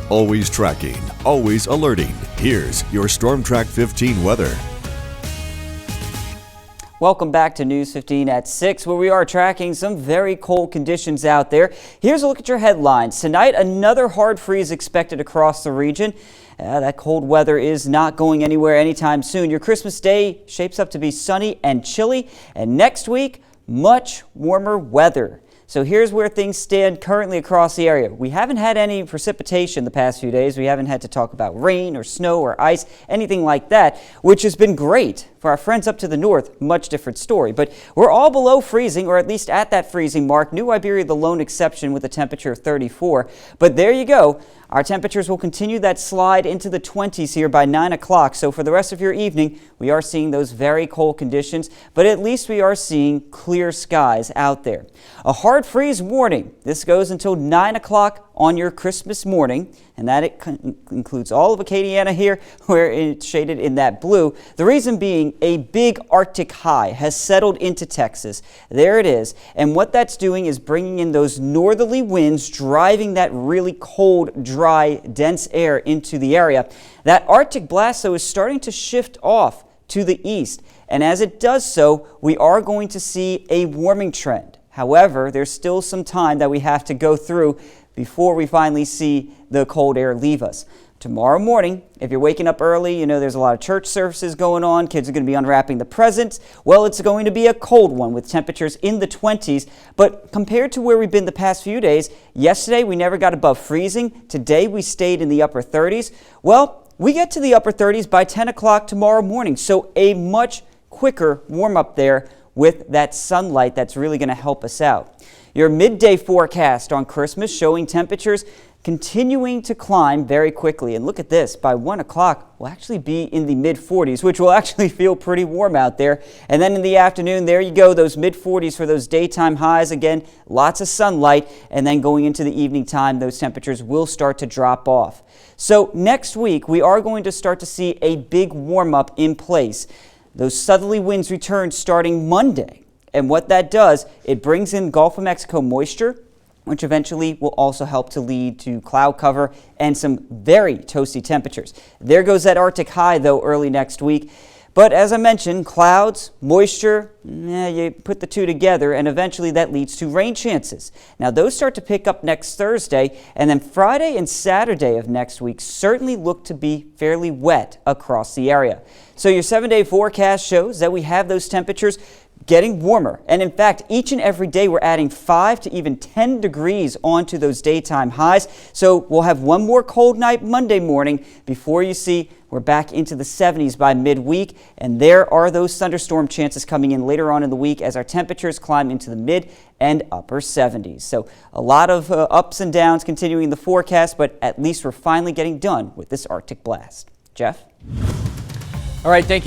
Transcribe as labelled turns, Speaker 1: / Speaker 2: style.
Speaker 1: Always tracking, always alerting. Here's your Storm Track 15 weather.
Speaker 2: Welcome back to News 15 at 6, where we are tracking some very cold conditions out there. Here's a look at your headlines. Tonight, another hard freeze expected across the region. That cold weather is not going anywhere anytime soon. Your Christmas Day shapes up to be sunny and chilly, and next week, much warmer weather. So here's where things stand currently across the area. We haven't had any precipitation the past few days. We haven't had to talk about rain or snow or ice, anything like that, which has been great. For our friends up to the north, much different story. But we're all below freezing, or at least at that freezing mark. New Iberia the lone exception with a temperature of 34. But there you go. Our temperatures will continue that slide into the 20s here by 9 o'clock. So for the rest of your evening, we are seeing those very cold conditions, but at least we are seeing clear skies out there. A hard freeze warning. This goes until 9 o'clock on your Christmas morning, and that includes all of Acadiana here, where it's shaded in that blue. The reason being, a big Arctic high has settled into Texas. There it is, and what that's doing is bringing in those northerly winds, driving that really cold, dry, dense air into the area. That Arctic blast, though, is starting to shift off to the east, and as it does so, we are going to see a warming trend. However, there's still some time that we have to go through before we finally see the cold air leave us. Tomorrow morning, if you're waking up early, you know there's a lot of church services going on, kids are going to be unwrapping the presents. Well, it's going to be a cold one with temperatures in the 20s, but compared to where we've been the past few days, yesterday we never got above freezing, today we stayed in the upper 30s. Well, we get to the upper 30s by 10 o'clock tomorrow morning, so a much quicker warm up there with that sunlight that's really going to help us out. Your midday forecast on Christmas showing temperatures continuing to climb very quickly. And look at this, by 1 o'clock, we'll actually be in the mid-40s, which will actually feel pretty warm out there. And then in the afternoon, there you go, those mid-40s for those daytime highs. Again, lots of sunlight. And then going into the evening time, those temperatures will start to drop off. So next week, we are going to start to see a big warm-up in place. Those southerly winds return starting Monday. And what that does, it brings in Gulf of Mexico moisture, which eventually will also help to lead to cloud cover and some very toasty temperatures. There goes that Arctic high, though, early next week. But as I mentioned, clouds, moisture, you put the two together, and eventually that leads to rain chances. Now, those start to pick up next Thursday, and then Friday and Saturday of next week certainly look to be fairly wet across the area. So your 7-day forecast shows that we have those temperatures getting warmer. And in fact, each and every day we're adding 5 to even 10 degrees onto those daytime highs. So we'll have one more cold night Monday morning before you see we're back into the 70s by midweek. And there are those thunderstorm chances coming in later on in the week as our temperatures climb into the mid and upper 70s. So a lot of ups and downs continuing the forecast, but at least we're finally getting done with this Arctic blast. Jeff?
Speaker 3: All right, thank you.